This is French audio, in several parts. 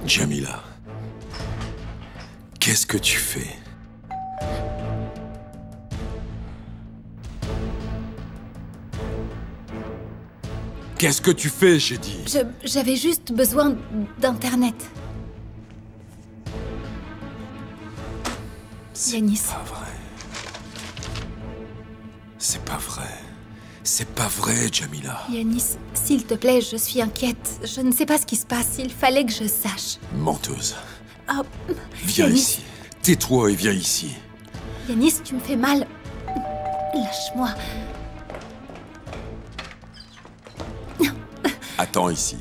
Jamila, qu'est-ce que tu fais? Qu'est-ce que tu fais, j'ai dit? J'avais juste besoin d'Internet. Yanis. C'est pas vrai. C'est pas vrai. C'est pas vrai, Jamila. Yanis, s'il te plaît, je suis inquiète. Je ne sais pas ce qui se passe. Il fallait que je sache. Menteuse. Oh, Viens Yanis. ici. Tais-toi et viens ici. Yanis, tu me fais mal. Lâche-moi. Attends ici.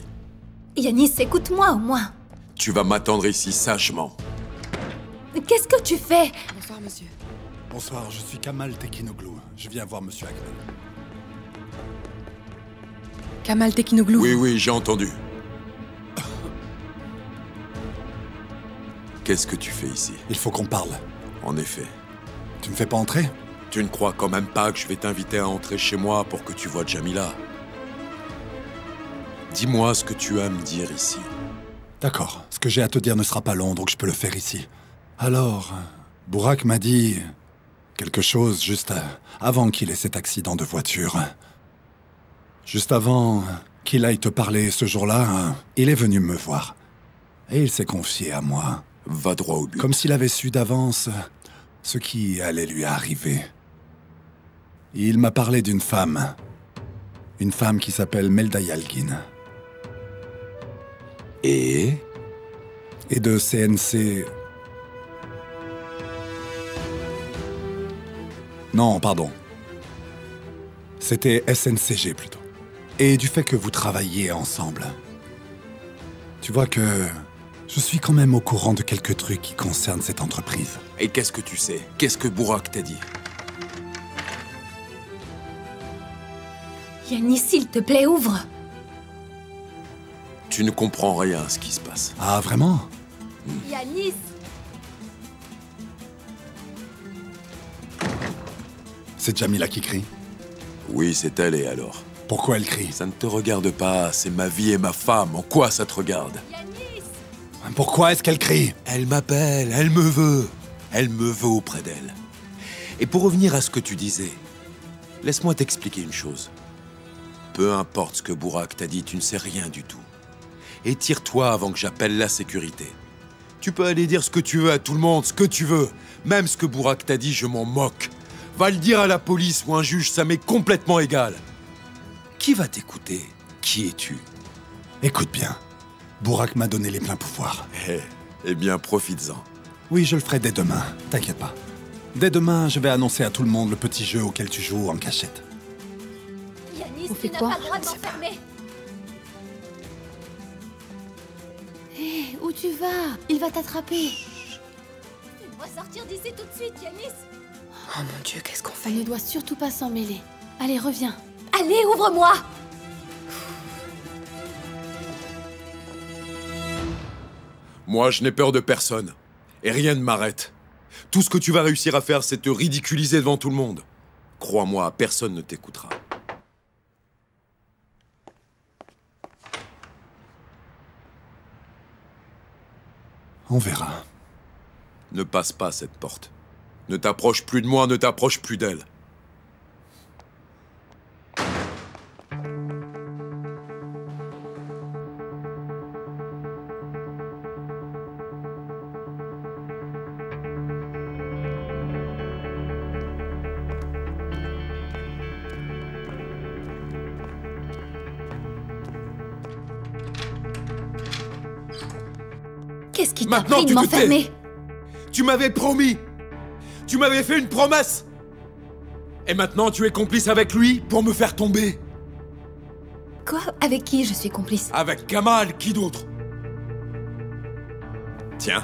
Yanis, écoute-moi au moins. Tu vas m'attendre ici sagement. Qu'est-ce que tu fais? Bonsoir, monsieur. Bonsoir, je suis Kamal Tekinoglu. Je viens voir Monsieur Akman. Kamal Tekinoglu. Oui, j'ai entendu. Qu'est-ce que tu fais ici? Il faut qu'on parle. En effet. Tu me fais pas entrer? Tu ne crois quand même pas que je vais t'inviter à entrer chez moi pour que tu vois Jamila? Dis-moi ce que tu as à me dire ici. D'accord. Ce que j'ai à te dire ne sera pas long, donc je peux le faire ici. Alors, Bourak m'a dit quelque chose juste avant qu'il ait cet accident de voiture. Juste avant qu'il aille te parler ce jour-là, il est venu me voir. Et il s'est confié à moi. Va droit au but. Comme s'il avait su d'avance ce qui allait lui arriver. Il m'a parlé d'une femme. Une femme qui s'appelle Melda Yalgin. Et de CNC... Non, pardon. C'était SNCG plutôt. Et du fait que vous travailliez ensemble. Tu vois que je suis quand même au courant de quelques trucs qui concernent cette entreprise. Et qu'est-ce que tu sais? Qu'est-ce que Bourak t'a dit? Yanis, s'il te plaît, ouvre. Tu ne comprends rien à ce qui se passe. Ah, vraiment? Yanis. C'est Jamila qui crie. Oui, c'est elle, et alors? Pourquoi elle crie? Ça ne te regarde pas, c'est ma vie et ma femme. En quoi ça te regarde? Yanis. Pourquoi est-ce qu'elle crie? Elle m'appelle, elle me veut. Elle me veut auprès d'elle. Et pour revenir à ce que tu disais, laisse-moi t'expliquer une chose. Peu importe ce que Bourak t'a dit, tu ne sais rien du tout. Et tire-toi avant que j'appelle la sécurité. Tu peux aller dire ce que tu veux à tout le monde, ce que tu veux. Même ce que Bourak t'a dit, je m'en moque. Va le dire à la police ou un juge, ça m'est complètement égal. Qui va t'écouter? Qui es-tu? Écoute bien. Bourak m'a donné les pleins pouvoirs. Eh bien, profites-en. Oui, je le ferai dès demain. T'inquiète pas. Dès demain, je vais annoncer à tout le monde le petit jeu auquel tu joues en cachette. Yanis, On fait tu n'as quoi? pas le droit de m'enfermer. Hé, où tu vas? Il va t'attraper. On va sortir d'ici tout de suite, Yanis. Oh mon Dieu, qu'est-ce qu'on On fait? ne doit surtout pas s'en mêler. Allez, reviens. Allez, ouvre-moi. Moi, je n'ai peur de personne. Et rien ne m'arrête. Tout ce que tu vas réussir à faire, c'est te ridiculiser devant tout le monde. Crois-moi, personne ne t'écoutera. On verra. Ne passe pas cette porte. Ne t'approche plus de moi, ne t'approche plus d'elle. Qu'est-ce qui t'a Maintenant, pris de tu te m'enfermer? Tu m'avais promis. Tu m'avais fait une promesse. Et maintenant, tu es complice avec lui pour me faire tomber. Quoi? Avec qui je suis complice? Avec Kamal, qui d'autre? Tiens.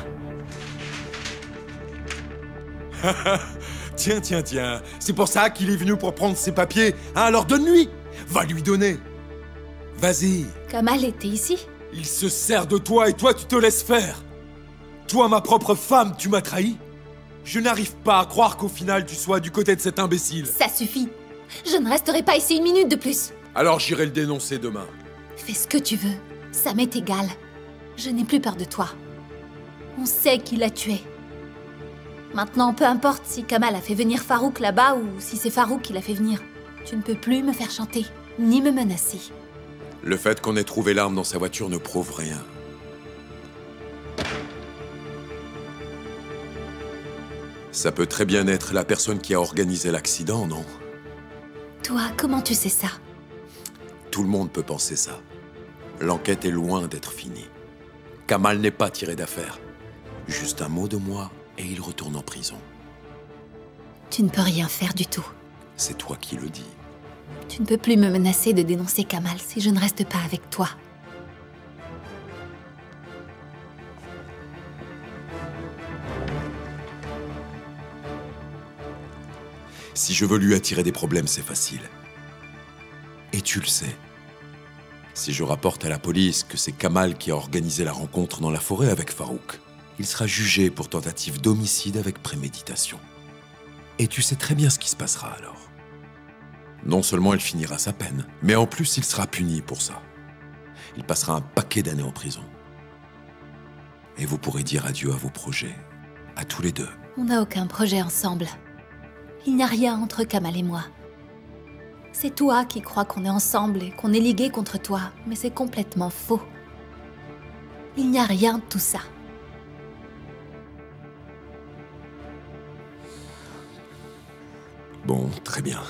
Tiens. C'est pour ça qu'il est venu pour prendre ses papiers. Hein, alors donne-lui. Va lui donner. Vas-y. Kamal était ici? Il se sert de toi et toi, tu te laisses faire. Toi, ma propre femme, tu m'as trahi. Je n'arrive pas à croire qu'au final, tu sois du côté de cet imbécile. Ça suffit. Je ne resterai pas ici une minute de plus. Alors j'irai le dénoncer demain. Fais ce que tu veux. Ça m'est égal. Je n'ai plus peur de toi. On sait qui l'a tué. Maintenant, peu importe si Kamal a fait venir Farouk là-bas ou si c'est Farouk qui l'a fait venir. Tu ne peux plus me faire chanter, ni me menacer. Le fait qu'on ait trouvé l'arme dans sa voiture ne prouve rien. Ça peut très bien être la personne qui a organisé l'accident, non? Toi, comment tu sais ça? Tout le monde peut penser ça. L'enquête est loin d'être finie. Kamal n'est pas tiré d'affaire. Juste un mot de moi et il retourne en prison. Tu ne peux rien faire du tout. C'est toi qui le dis. Tu ne peux plus me menacer de dénoncer Kamal si je ne reste pas avec toi. Si je veux lui attirer des problèmes, c'est facile. Et tu le sais. Si je rapporte à la police que c'est Kamal qui a organisé la rencontre dans la forêt avec Farouk, il sera jugé pour tentative d'homicide avec préméditation. Et tu sais très bien ce qui se passera alors. Non seulement il finira sa peine, mais en plus il sera puni pour ça. Il passera un paquet d'années en prison. Et vous pourrez dire adieu à vos projets, à tous les deux. On n'a aucun projet ensemble. Il n'y a rien entre Kamal et moi. C'est toi qui crois qu'on est ensemble et qu'on est ligués contre toi, mais c'est complètement faux. Il n'y a rien de tout ça. Bon, très bien.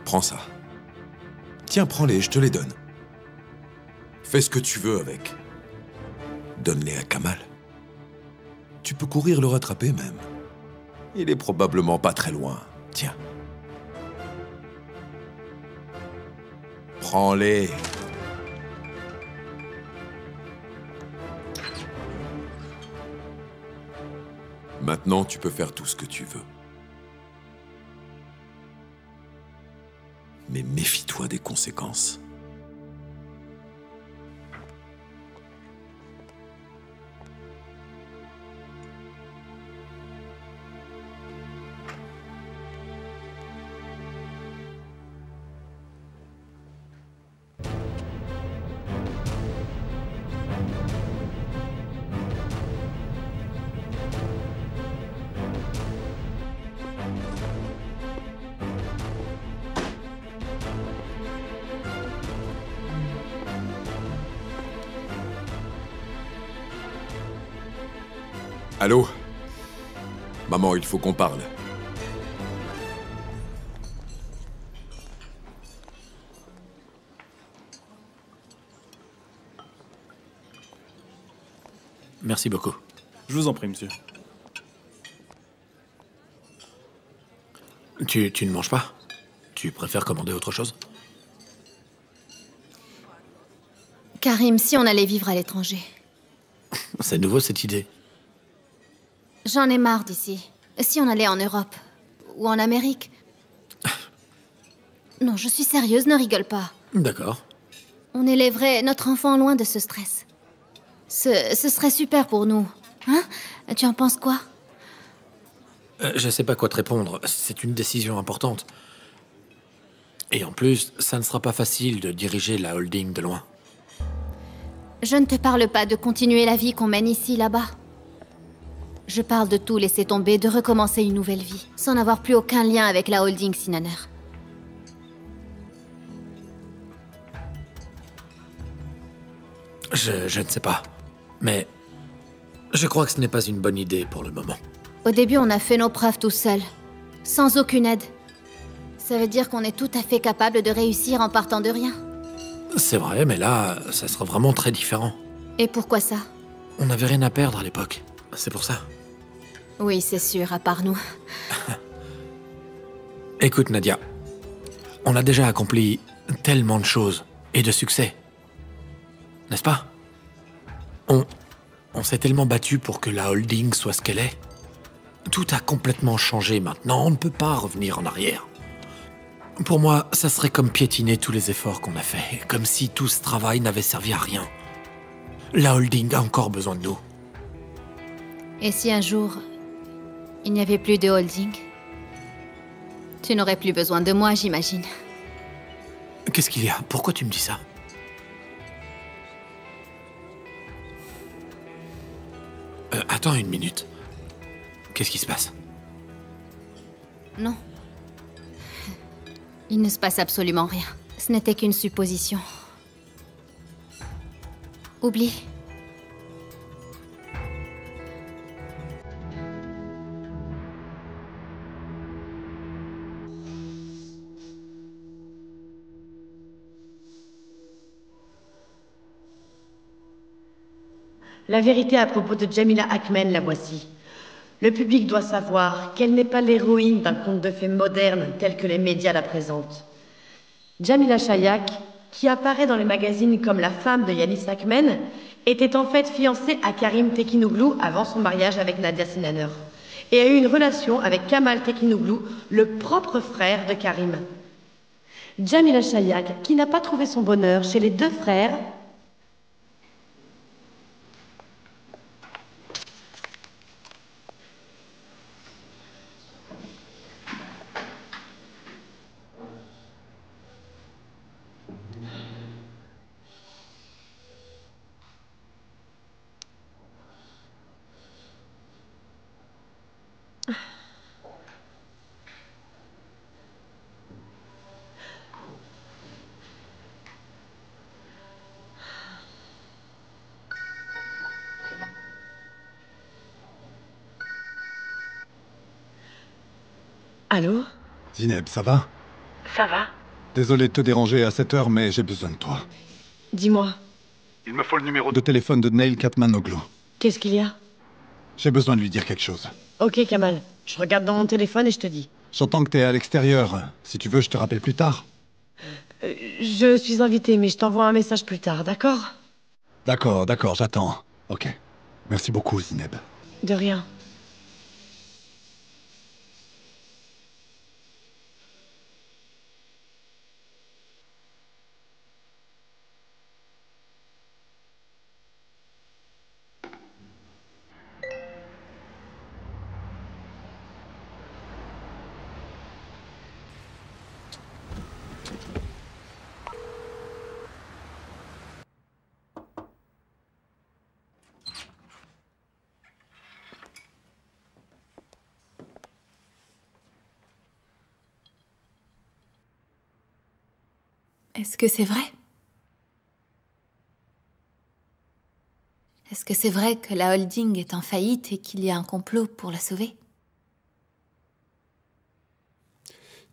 Prends ça. Tiens, prends-les, je te les donne. Fais ce que tu veux avec. Donne-les à Kamal. Tu peux courir le rattraper même. Il est probablement pas très loin. Tiens. Prends-les. Maintenant, tu peux faire tout ce que tu veux. Mais méfie-toi des conséquences. Allô? Maman, il faut qu'on parle. Merci beaucoup. Je vous en prie, monsieur. Tu ne manges pas? Tu préfères commander autre chose? Karim, si on allait vivre à l'étranger? C'est nouveau cette idée. J'en ai marre d'ici. Si on allait en Europe ou en Amérique? Non, je suis sérieuse, ne rigole pas. D'accord. On élèverait notre enfant loin de ce stress. Ce serait super pour nous. Hein? Tu en penses quoi? Je sais pas quoi te répondre. C'est une décision importante. Et en plus, ça ne sera pas facile de diriger la holding de loin. Je ne te parle pas de continuer la vie qu'on mène ici, là-bas. Je parle de tout laisser tomber, de recommencer une nouvelle vie, sans n'avoir plus aucun lien avec la holding Sinaner. Je ne sais pas. Mais je crois que ce n'est pas une bonne idée pour le moment. Au début, on a fait nos preuves tout seul, sans aucune aide. Ça veut dire qu'on est tout à fait capable de réussir en partant de rien. C'est vrai, mais là, ça sera vraiment très différent. Et pourquoi ça? On n'avait rien à perdre à l'époque. C'est pour ça. Oui, c'est sûr, à part nous. Écoute, Nadia. On a déjà accompli tellement de choses et de succès. N'est-ce pas? On s'est tellement battu pour que la holding soit ce qu'elle est. Tout a complètement changé maintenant, on ne peut pas revenir en arrière. Pour moi, ça serait comme piétiner tous les efforts qu'on a faits, comme si tout ce travail n'avait servi à rien. La holding a encore besoin de nous. Et si un jour, il n'y avait plus de holding? Tu n'aurais plus besoin de moi, j'imagine. Qu'est-ce qu'il y a? Pourquoi tu me dis ça? Attends une minute. Qu'est-ce qui se passe? Non. Il ne se passe absolument rien. Ce n'était qu'une supposition. Oublie. La vérité à propos de Jamila Ackman, la voici. Le public doit savoir qu'elle n'est pas l'héroïne d'un conte de fées moderne tel que les médias la présentent. Jamila Chayak, qui apparaît dans les magazines comme la femme de Yanis Ackman, était en fait fiancée à Karim Tekinoglu avant son mariage avec Nadia Sinaner, et a eu une relation avec Kamal Tekinoglu, le propre frère de Karim. Jamila Chayak, qui n'a pas trouvé son bonheur chez les deux frères, Allô? Zineb, ça va? Ça va? Désolé de te déranger à cette heure, mais j'ai besoin de toi. Dis-moi, Il me faut le numéro de téléphone de Neil Katmanoglu. qu'est-ce qu'il y a? J'ai besoin de lui dire quelque chose. Ok, Kamal, je regarde dans mon téléphone et je te dis. J'entends que t'es à l'extérieur. Si tu veux, je te rappelle plus tard. Je suis invitée, mais je t'envoie un message plus tard, d'accord? D'accord, j'attends. Ok. Merci beaucoup, Zineb. De rien. Est-ce que c'est vrai? Est-ce que c'est vrai que la holding est en faillite et qu'il y a un complot pour la sauver?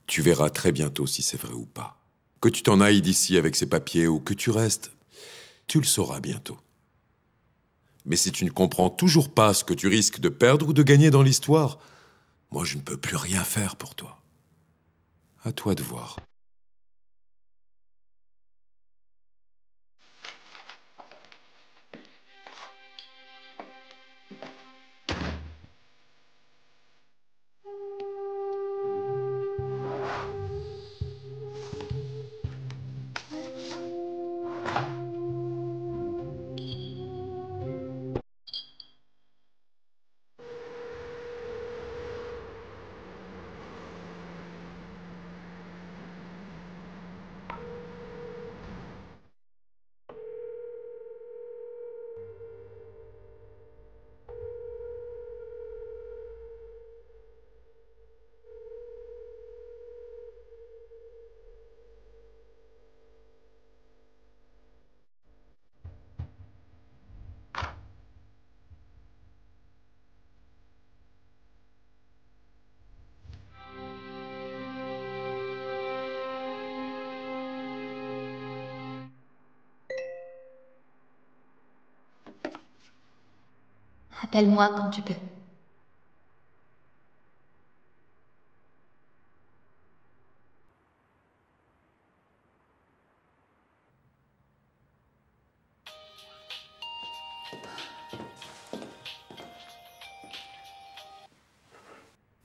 Tu verras très bientôt si c'est vrai ou pas. Que tu t'en ailles d'ici avec ces papiers ou que tu restes, tu le sauras bientôt. Mais si tu ne comprends toujours pas ce que tu risques de perdre ou de gagner dans l'histoire, moi je ne peux plus rien faire pour toi. À toi de voir. Appelle-moi quand tu peux.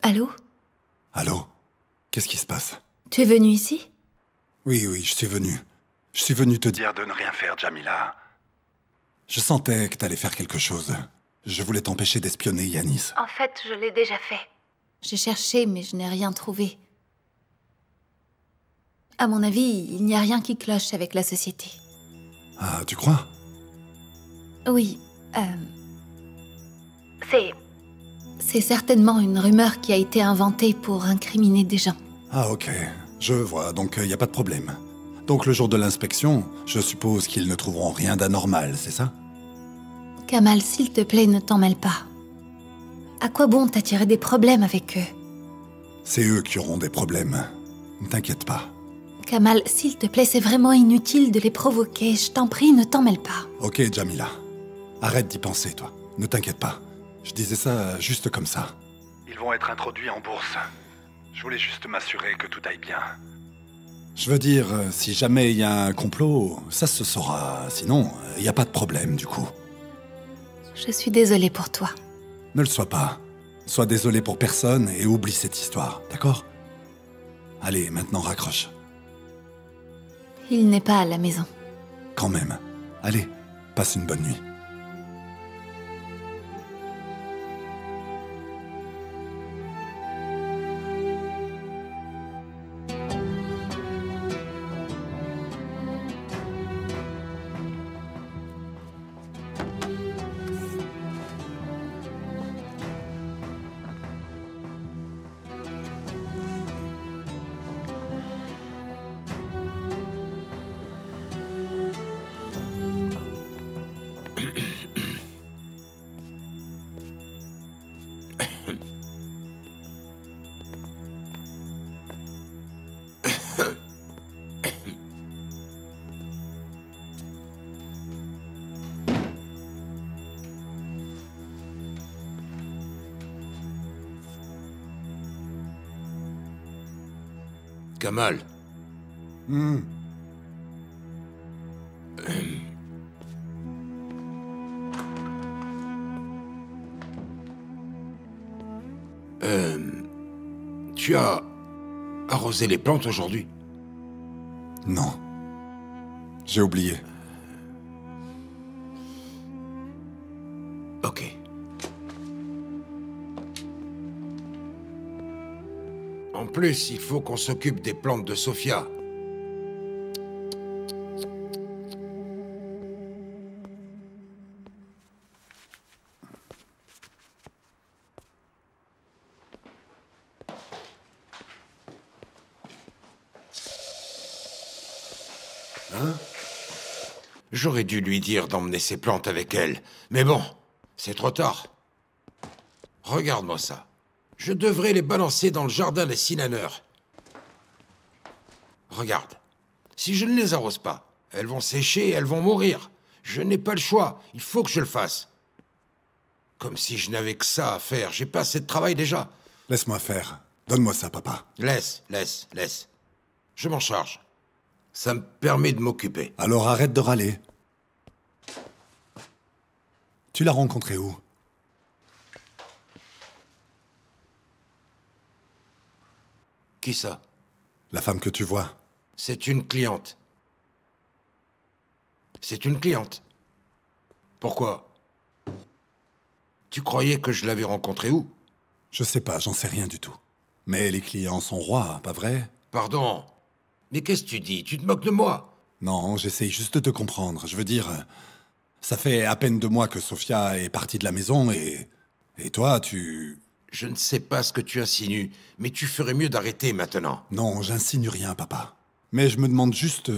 Allô? Allô? Qu'est-ce qui se passe? Tu es venu ici? Oui, je suis venu. Je suis venu te dire de ne rien faire, Jamila. Je sentais que t'allais faire quelque chose. Je voulais t'empêcher d'espionner Yanis. En fait, je l'ai déjà fait. J'ai cherché, mais je n'ai rien trouvé. À mon avis, il n'y a rien qui cloche avec la société. Ah, tu crois? Oui, c'est certainement une rumeur qui a été inventée pour incriminer des gens. Ah, ok. Je vois, donc il n'y a pas de problème. Donc le jour de l'inspection, je suppose qu'ils ne trouveront rien d'anormal, c'est ça? Kamal, s'il te plaît, ne t'en mêle pas. À quoi bon t'attirer des problèmes avec eux? C'est eux qui auront des problèmes. Ne t'inquiète pas. Kamal, s'il te plaît, c'est vraiment inutile de les provoquer. Je t'en prie, ne t'en mêle pas. Ok, Jamila. Arrête d'y penser, toi. Ne t'inquiète pas. Je disais ça juste comme ça. Ils vont être introduits en bourse. Je voulais juste m'assurer que tout aille bien. Je veux dire, si jamais il y a un complot, ça se saura. Sinon, il n'y a pas de problème, du coup. Je suis désolée pour toi. Ne le sois pas. Sois désolé pour personne et oublie cette histoire, d'accord? Allez, maintenant raccroche. Il n'est pas à la maison. Quand même. Allez, passe une bonne nuit. Kamal, tu as arrosé les plantes aujourd'hui? Non. J'ai oublié. Ok. En plus, il faut qu'on s'occupe des plantes de Sophia. Hein? J'aurais dû lui dire d'emmener ses plantes avec elle. Mais bon, c'est trop tard. Regarde-moi ça. Je devrais les balancer dans le jardin des Sinaneurs. Regarde. Si je ne les arrose pas, elles vont sécher et elles vont mourir. Je n'ai pas le choix. Il faut que je le fasse. Comme si je n'avais que ça à faire. J'ai pas assez de travail déjà. Laisse-moi faire. Donne-moi ça, papa. Laisse. Je m'en charge. Ça me permet de m'occuper. Alors arrête de râler. Tu l'as rencontré où? Qui ça? La femme que tu vois. C'est une cliente. C'est une cliente. Pourquoi? Tu croyais que je l'avais rencontrée où? Je sais pas, j'en sais rien du tout. Mais les clients sont rois, pas vrai? Pardon. Mais qu'est-ce que tu dis? Tu te moques de moi? Non, j'essaye juste de te comprendre. Je veux dire, ça fait à peine 2 mois que Sophia est partie de la maison et toi, tu... Je ne sais pas ce que tu insinues, mais tu ferais mieux d'arrêter maintenant. Non, j'insinue rien, papa. Mais je me demande juste,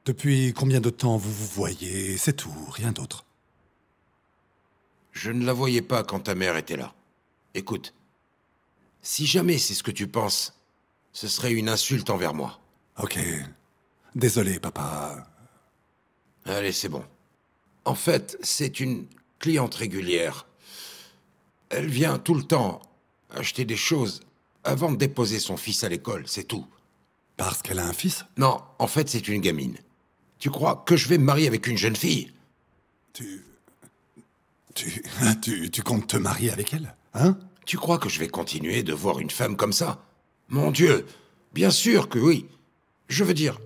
depuis combien de temps vous vous voyez, c'est tout, rien d'autre. Je ne la voyais pas quand ta mère était là. Écoute, si jamais c'est ce que tu penses, ce serait une insulte envers moi. Ok. Désolé, papa. Allez, c'est bon. En fait, c'est une cliente régulière. Elle vient tout le temps acheter des choses avant de déposer son fils à l'école, c'est tout. Parce qu'elle a un fils? Non, en fait, c'est une gamine. Tu crois que je vais me marier avec une jeune fille? Tu comptes te marier avec elle? Hein? Tu crois que je vais continuer de voir une femme comme ça? Mon Dieu, bien sûr que oui. Je veux dire,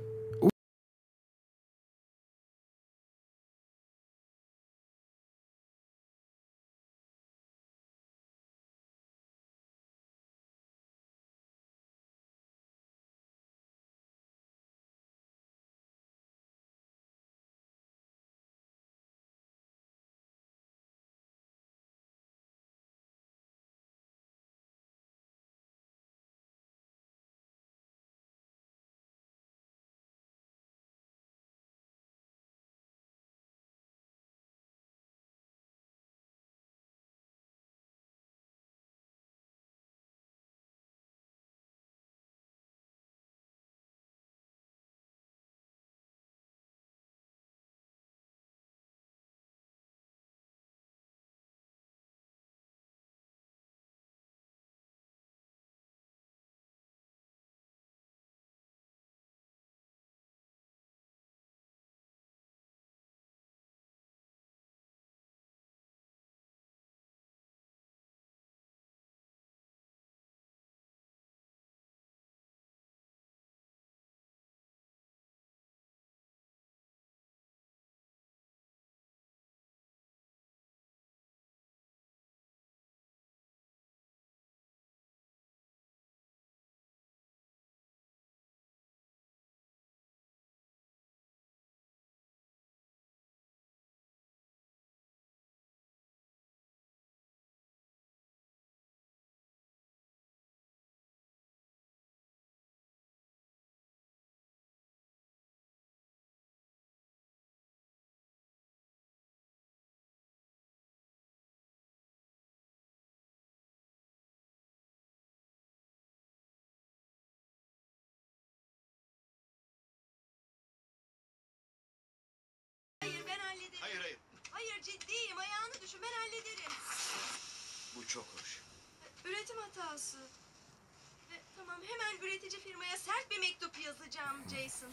Hayır hayır. Hayır ciddiyim. Ayağını düşün ben hallederim. Bu çok hoş. Üretim hatası. Tamam hemen üretici firmaya sert bir mektup yazacağım Jason.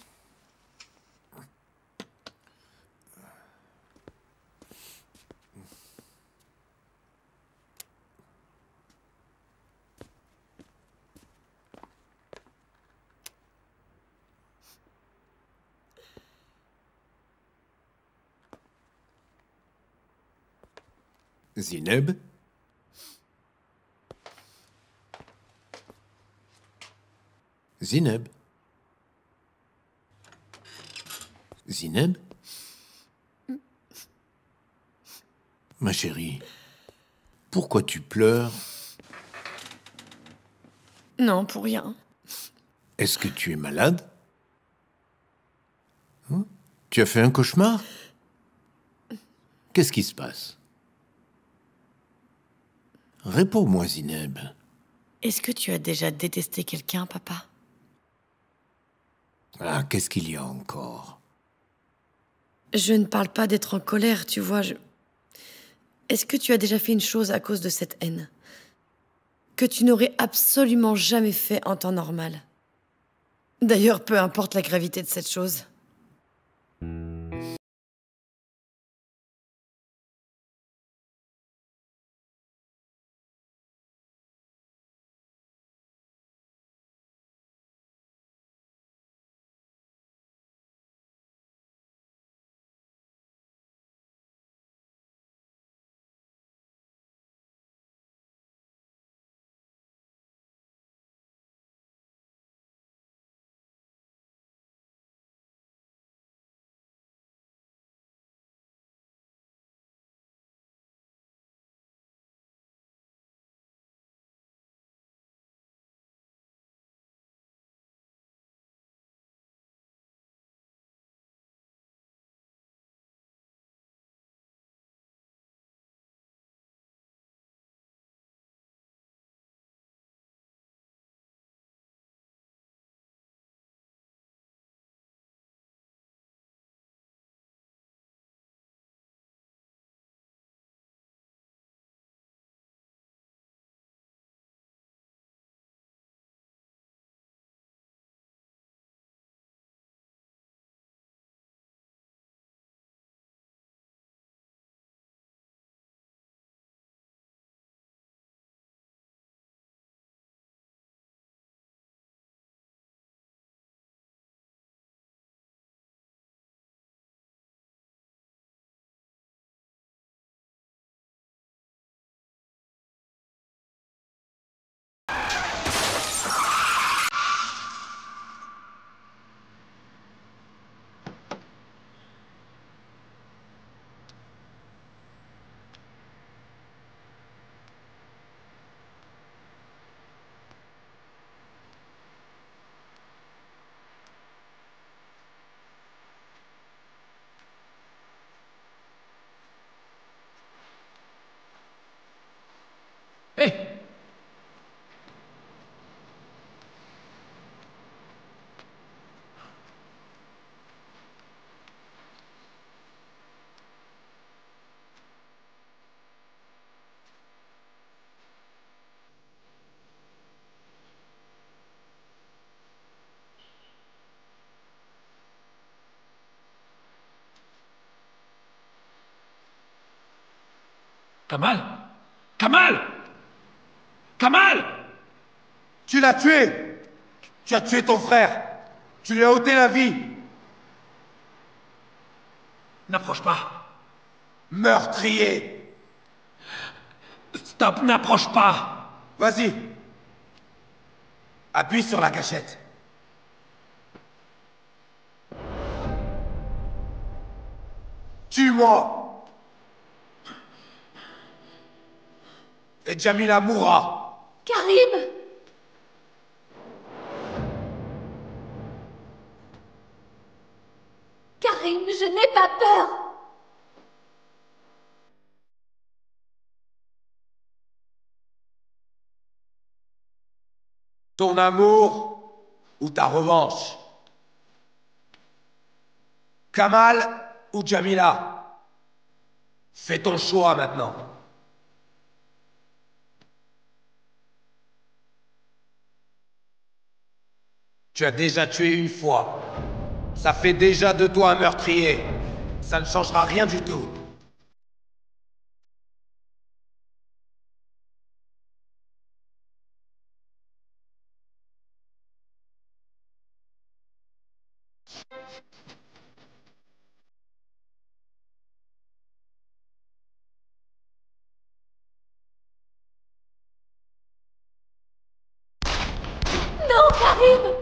Zineb? Zineb? Zineb? Ma chérie, pourquoi tu pleures? Non, pour rien. Est-ce que tu es malade? Hein? Tu as fait un cauchemar? Qu'est-ce qui se passe? Réponds-moi, Zineb. Est-ce que tu as déjà détesté quelqu'un, papa? Ah, qu'est-ce qu'il y a encore? Je ne parle pas d'être en colère, tu vois, Est-ce que tu as déjà fait une chose à cause de cette haine? Que tu n'aurais absolument jamais fait en temps normal? D'ailleurs, peu importe la gravité de cette chose. Hé! Kamal! Kamal! Kamal! Tu l'as tué! Tu as tué ton frère! Tu lui as ôté la vie! N'approche pas! Meurtrier! Stop, n'approche pas! Vas-y! Appuie sur la gâchette. Tue-moi! Et Jamila mourra! Karim! Karim, je n'ai pas peur! Ton amour ou ta revanche? Kamal ou Jamila? Fais ton choix maintenant. Tu as déjà tué une fois. Ça fait déjà de toi un meurtrier. Ça ne changera rien du tout. Non, Karim!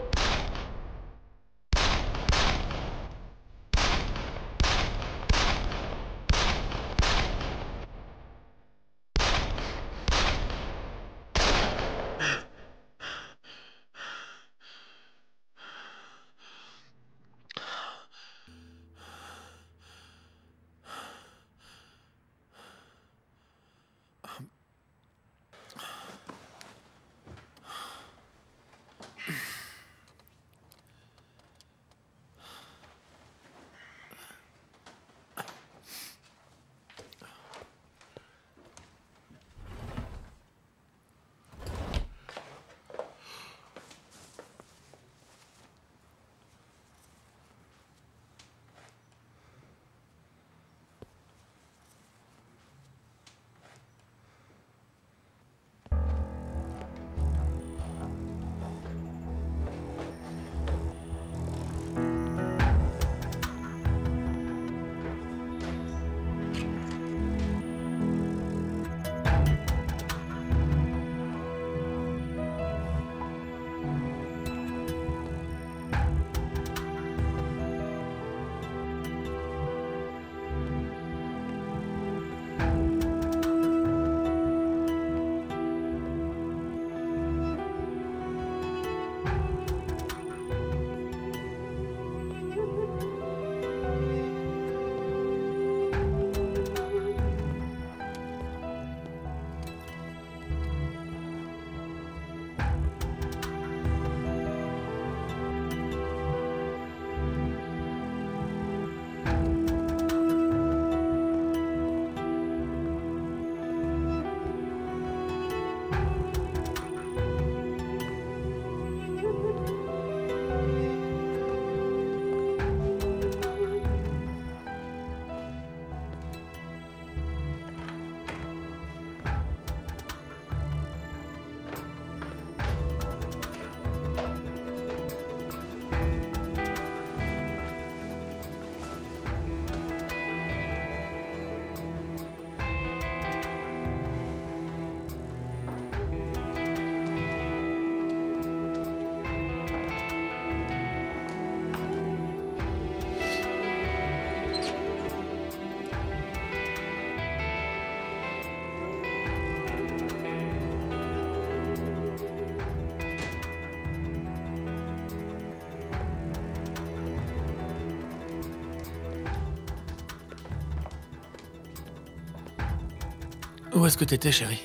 Où est-ce que t'étais, chérie?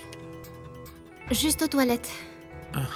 Juste aux toilettes. Ah.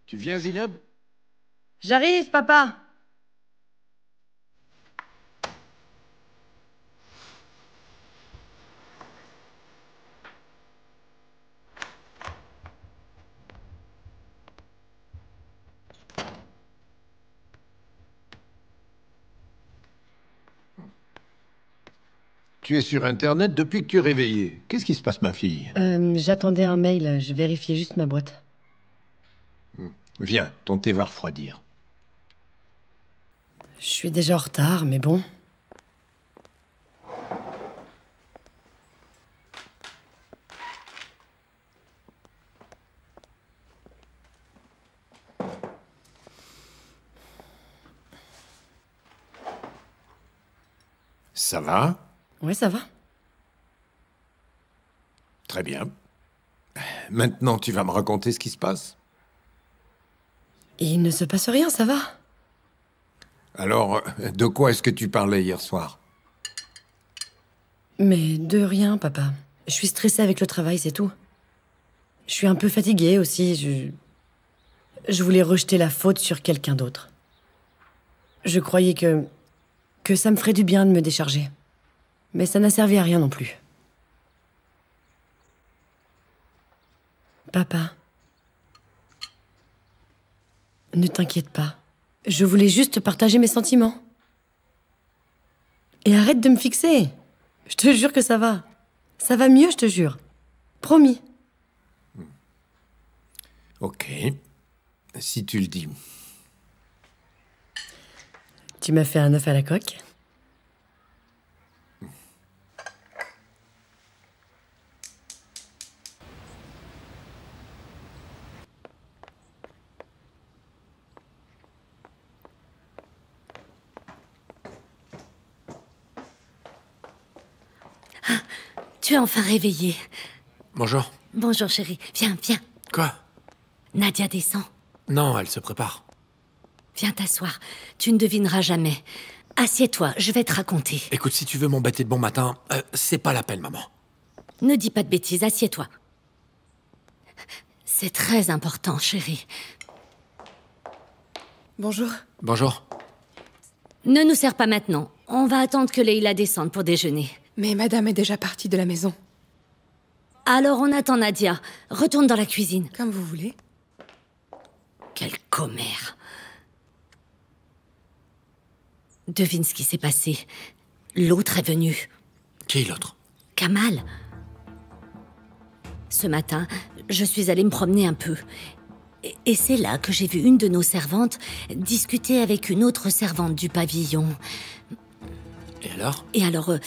Tu viens, Zineb? J'arrive, papa. Tu es sur Internet depuis que tu es réveillée. Qu'est-ce qui se passe, ma fille? J'attendais un mail, je vérifiais juste ma boîte. Viens, ton thé va refroidir. Je suis déjà en retard, mais bon. Ça va? Ouais, ça va. Très bien. Maintenant, tu vas me raconter ce qui se passe? Il ne se passe rien, ça va. Alors, de quoi est-ce que tu parlais hier soir? Mais de rien, papa. Je suis stressée avec le travail, c'est tout. Je suis un peu fatiguée aussi. Je voulais rejeter la faute sur quelqu'un d'autre. Je croyais que ça me ferait du bien de me décharger. Mais ça n'a servi à rien non plus. Papa. Ne t'inquiète pas. Je voulais juste partager mes sentiments. Et arrête de me fixer. Je te jure que ça va. Ça va mieux, je te jure. Promis. Ok. Si tu le dis. Tu m'as fait un œuf à la coque. Tu es enfin réveillée. Bonjour. Bonjour, chérie. Viens, viens. Quoi? Nadia descend. Non, elle se prépare. Viens t'asseoir. Tu ne devineras jamais. Assieds-toi, je vais te raconter. Écoute, si tu veux m'embêter de bon matin, c'est pas la peine, maman. Ne dis pas de bêtises, assieds-toi. C'est très important, chérie. Bonjour. Bonjour. Ne nous sers pas maintenant. On va attendre que Leila descende pour déjeuner. Mais madame est déjà partie de la maison. Alors on attend Nadia. Retourne dans la cuisine. Comme vous voulez. Quelle commère. Devine ce qui s'est passé. L'autre est venu. Qui l'autre? Kamal. Ce matin, je suis allée me promener un peu. Et c'est là que j'ai vu une de nos servantes discuter avec une autre servante du pavillon. Et alors?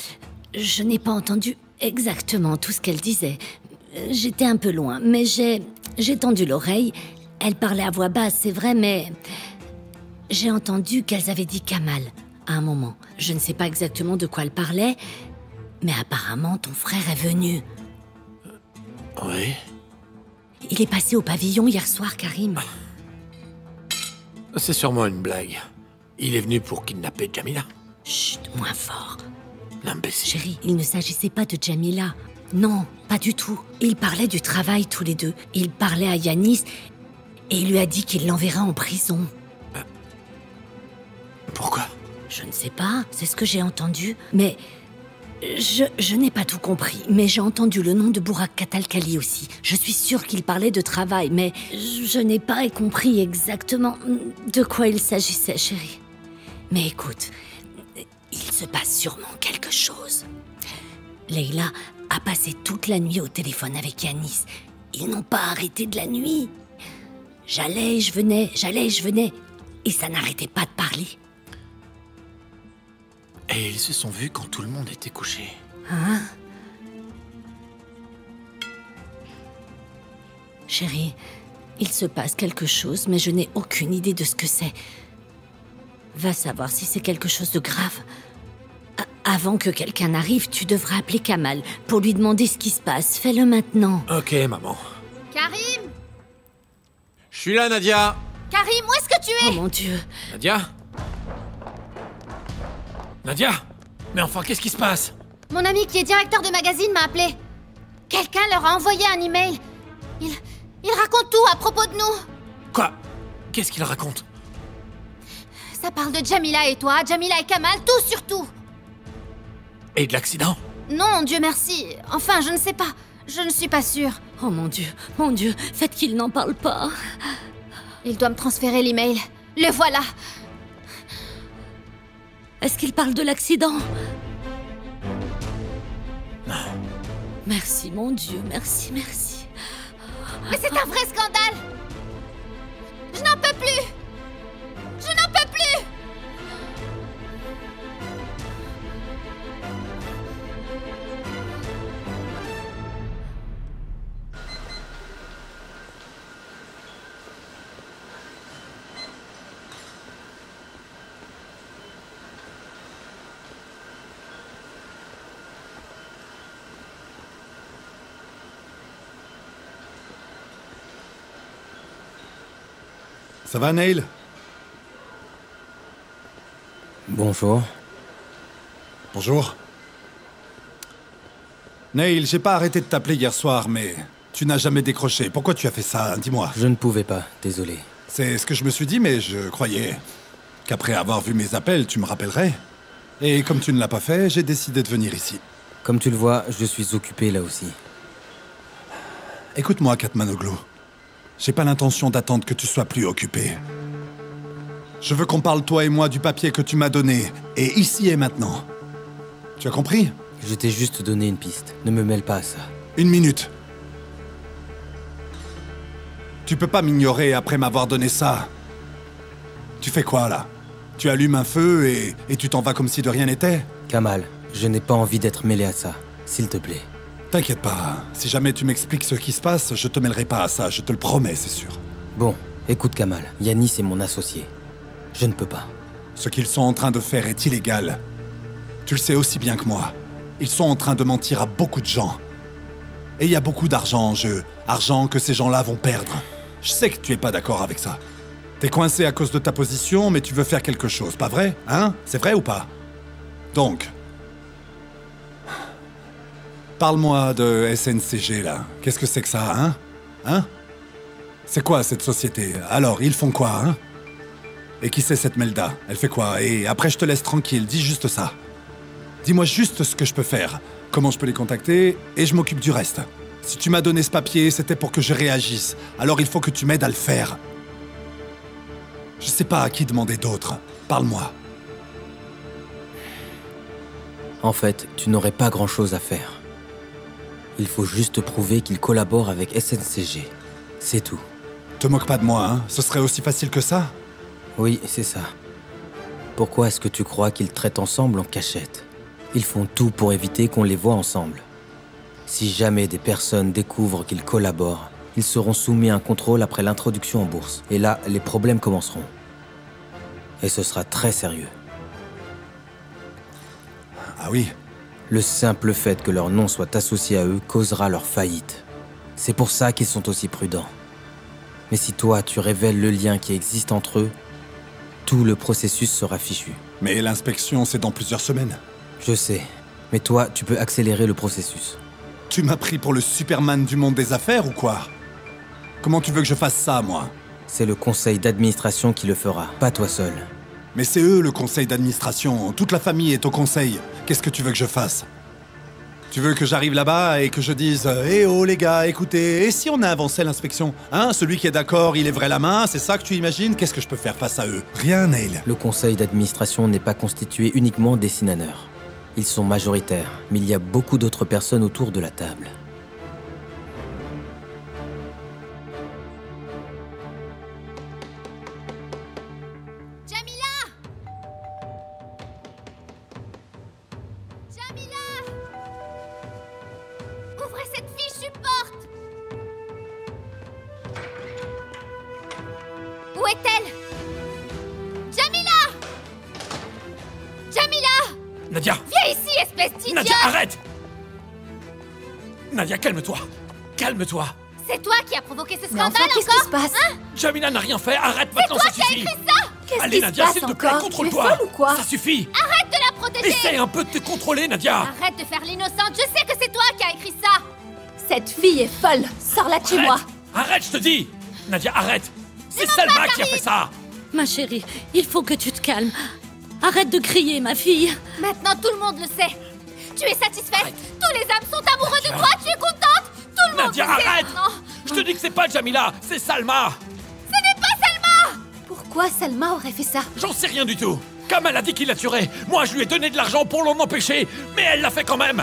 Je n'ai pas entendu exactement tout ce qu'elle disait. J'étais un peu loin, mais j'ai tendu l'oreille. Elle parlait à voix basse, c'est vrai, mais j'ai entendu qu'elles avaient dit Kamal à un moment. Je ne sais pas exactement de quoi elle parlait, mais apparemment ton frère est venu. Oui. Il est passé au pavillon hier soir, Karim. C'est sûrement une blague. Il est venu pour kidnapper Jamila. Chut, moins fort. L'imbécile. Chérie, il ne s'agissait pas de Jamila. Non, pas du tout. Ils parlaient du travail tous les deux. Il parlait à Yanis et il lui a dit qu'il l'enverra en prison. Pourquoi? Je ne sais pas, c'est ce que j'ai entendu. Mais je n'ai pas tout compris. Mais j'ai entendu le nom de Burak Katalkali aussi. Je suis sûre qu'il parlait de travail, mais je n'ai pas compris exactement de quoi il s'agissait, chérie. Mais écoute, il se passe sûrement quelque chose. Leila a passé toute la nuit au téléphone avec Yanis. Ils n'ont pas arrêté de la nuit. J'allais et je venais. Et ça n'arrêtait pas de parler. Et ils se sont vus quand tout le monde était couché. Hein? Chérie, il se passe quelque chose, mais je n'ai aucune idée de ce que c'est. Va savoir si c'est quelque chose de grave. Avant que quelqu'un n'arrive, tu devras appeler Kamal pour lui demander ce qui se passe. Fais-le maintenant. Ok, maman. Karim! Je suis là, Nadia! Karim, où est-ce que tu es? Oh mon Dieu. Nadia? Nadia? Mais enfin, qu'est-ce qui se passe? Mon ami qui est directeur de magazine m'a appelé. Quelqu'un leur a envoyé un email. Il raconte tout à propos de nous. Quoi? Qu'est-ce qu'il raconte? Ça parle de Jamila et toi, Jamila et Kamal, tout sur tout. Et de l'accident? Non, Dieu merci. Enfin, je ne sais pas. Je ne suis pas sûre. Oh mon Dieu, faites qu'il n'en parle pas. Il doit me transférer l'email. Le voilà. Est-ce qu'il parle de l'accident? Merci, mon Dieu, merci, merci. Mais c'est un vrai scandale! Je n'en peux plus! Je n'en peux plus! Ça va, Neil? Bonjour. Bonjour. Neil, j'ai pas arrêté de t'appeler hier soir, mais tu n'as jamais décroché. Pourquoi tu as fait ça? Dis-moi. Je ne pouvais pas, désolé. C'est ce que je me suis dit, mais je croyais qu'après avoir vu mes appels, tu me rappellerais. Et comme tu ne l'as pas fait, j'ai décidé de venir ici. Comme tu le vois, je suis occupé là aussi. Écoute-moi, Katmanoglu. J'ai pas l'intention d'attendre que tu sois plus occupé. Je veux qu'on parle, toi et moi, du papier que tu m'as donné, et ici et maintenant. Tu as compris? Je t'ai juste donné une piste. Ne me mêle pas à ça. Une minute. Tu peux pas m'ignorer après m'avoir donné ça. Tu fais quoi, là? Tu allumes un feu et tu t'en vas comme si de rien n'était? Kamal, je n'ai pas envie d'être mêlé à ça. S'il te plaît. T'inquiète pas. Si jamais tu m'expliques ce qui se passe, je te mêlerai pas à ça. Je te le promets, c'est sûr. Bon, écoute Kamal. Yanis est mon associé. Je ne peux pas. Ce qu'ils sont en train de faire est illégal. Tu le sais aussi bien que moi. Ils sont en train de mentir à beaucoup de gens. Et il y a beaucoup d'argent en jeu. Argent que ces gens-là vont perdre. Je sais que tu es pas d'accord avec ça. T'es coincé à cause de ta position, mais tu veux faire quelque chose, pas vrai? Hein? C'est vrai ou pas? Donc... Parle-moi de SNCG, là. Qu'est-ce que c'est que ça, hein? Hein? C'est quoi, cette société? Alors, ils font quoi, hein? Et qui c'est, cette Melda? Elle fait quoi? Et après, je te laisse tranquille. Dis juste ça. Dis-moi juste ce que je peux faire. Comment je peux les contacter, et je m'occupe du reste. Si tu m'as donné ce papier, c'était pour que je réagisse. Alors il faut que tu m'aides à le faire. Je sais pas à qui demander d'autre. Parle-moi. En fait, tu n'aurais pas grand-chose à faire. Il faut juste prouver qu'il collabore avec SNCG. C'est tout. Te moque pas de moi, hein? Ce serait aussi facile que ça? Oui, c'est ça. Pourquoi est-ce que tu crois qu'ils traitent ensemble en cachette? Ils font tout pour éviter qu'on les voie ensemble. Si jamais des personnes découvrent qu'ils collaborent, ils seront soumis à un contrôle après l'introduction en bourse. Et là, les problèmes commenceront. Et ce sera très sérieux. Ah oui? Le simple fait que leur nom soit associé à eux causera leur faillite. C'est pour ça qu'ils sont aussi prudents. Mais si toi, tu révèles le lien qui existe entre eux, tout le processus sera fichu. Mais l'inspection, c'est dans plusieurs semaines. Je sais. Mais toi, tu peux accélérer le processus. Tu m'as pris pour le Superman du monde des affaires ou quoi? Comment tu veux que je fasse ça, moi? C'est le conseil d'administration qui le fera, pas toi seul. Mais c'est eux, le conseil d'administration. Toute la famille est au conseil. Qu'est-ce que tu veux que je fasse? Tu veux que j'arrive là-bas et que je dise « Eh oh les gars, écoutez, et si on avançait l'inspection? Hein? Celui qui est d'accord, il lèverait la main, c'est ça que tu imagines? Qu'est-ce que je peux faire face à eux? Rien, Neil. Le conseil d'administration n'est pas constitué uniquement des Sinaneurs. Ils sont majoritaires, mais il y a beaucoup d'autres personnes autour de la table. Où est-elle? Jamila! Jamila! Nadia! Viens ici, espèce d'idiote! Nadia, arrête! Nadia, calme-toi! Calme-toi! C'est toi qui as provoqué ce scandale enfin, qu'est-ce qui se passe? Hein? Jamila n'a rien fait, arrête maintenant, ça suffit! C'est toi qui as écrit ça! Qu'est-ce Allez, qui Nadia, se s'il passe te plaît, encore? contrôle-toi! Tu es folle ou quoi? Ça suffit! Arrête de la protéger! Essaye un peu de te contrôler, Nadia! Arrête de faire l'innocente, je sais que c'est toi qui as écrit ça! Cette fille est folle! Sors-la de chez moi! Arrête, je te dis! Nadia, arrête! C'est Salma qui a fait ça! Ma chérie, il faut que tu te calmes. Arrête de crier, ma fille. Maintenant, tout le monde le sait. Tu es satisfaite? Tous les hommes sont amoureux de toi, tu es contente? Tout le monde Nadia, le sait arrête! maintenant. Je te dis que c'est pas Jamila, c'est Salma! Ce n'est pas Salma! Pourquoi Salma aurait fait ça? J'en sais rien du tout! Kamal a dit qu'il la tuerait! Moi, je lui ai donné de l'argent pour l'en empêcher, mais elle l'a fait quand même!